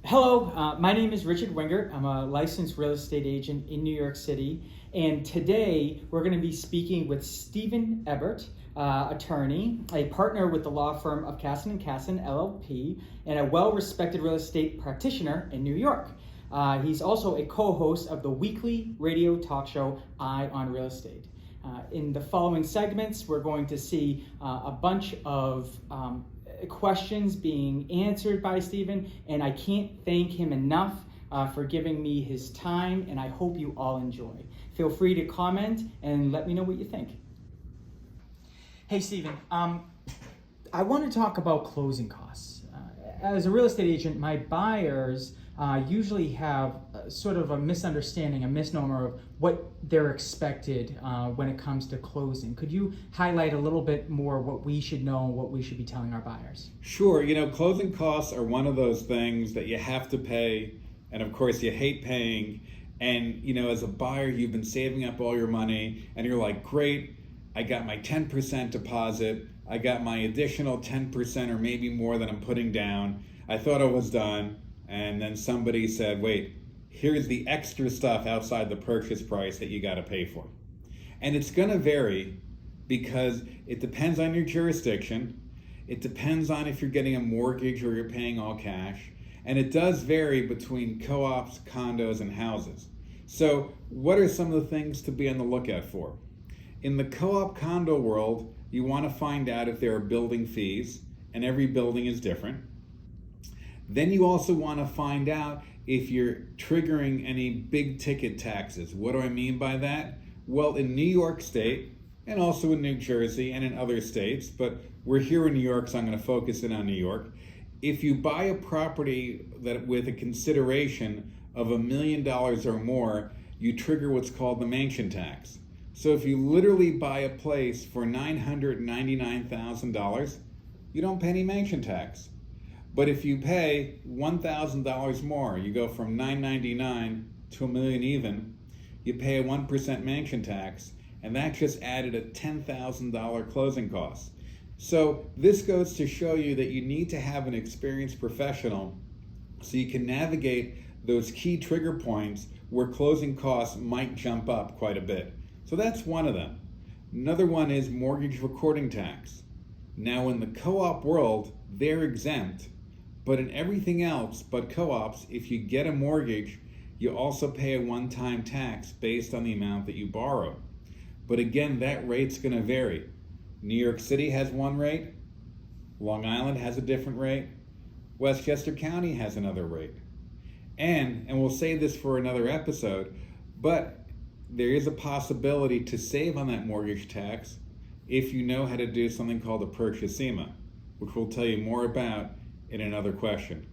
Hello, my name is Richard Wingert. I'm a licensed real estate agent in New York City, and today we're going to be speaking with Stephen Ebert, attorney, a partner with the law firm of Casson & Casson, LLP, and a well-respected real estate practitioner in New York. He's also a co-host of the weekly radio talk show, Eye on Real Estate. In the following segments, we're going to see a bunch of questions being answered by Stephen, and I can't thank him enough for giving me his time, and I hope you all enjoy. Feel free to comment and let me know what you think. Hey Stephen, I want to talk about closing costs. As a real estate agent, my buyers usually have sort of a misunderstanding, a misnomer of what they're expected when it comes to closing. Could you highlight a little bit more what we should know and what we should be telling our buyers? Sure. Closing costs are one of those things that you have to pay, and of course you hate paying. And as a buyer, you've been saving up all your money and you're like, great, I got my 10% deposit, I got my additional 10% or maybe more that I'm putting down. I thought I was done. And then somebody said, wait, here's the extra stuff outside the purchase price that you got to pay for. And it's going to vary because it depends on your jurisdiction. It depends on if you're getting a mortgage or you're paying all cash. And it does vary between co-ops, condos, and houses. So what are some of the things to be on the lookout for? In the co-op condo world, you want to find out if there are building fees, and every building is different. Then you also want to find out if you're triggering any big ticket taxes. What do I mean by that? Well, in New York State, and also in New Jersey and in other states, but we're here in New York, so I'm going to focus in on New York. If you buy a property that with a consideration of $1 million or more, you trigger what's called the mansion tax. So if you literally buy a place for $999,000, you don't pay any mansion tax. But if you pay $1,000 more, you go from $999 to $1 million even, you pay a 1% mansion tax, and that just added a $10,000 closing cost. So this goes to show you that you need to have an experienced professional so you can navigate those key trigger points where closing costs might jump up quite a bit. So that's one of them. Another one is mortgage recording tax. Now in the co-op world, they're exempt. But in everything else but co-ops, if you get a mortgage, you also pay a one-time tax based on the amount that you borrow. But again, that rate's going to vary. New York City has one rate, Long Island has a different rate, Westchester County has another rate. And we'll save this for another episode, but there is a possibility to save on that mortgage tax if you know how to do something called a purchasema, which we'll tell you more about in another question.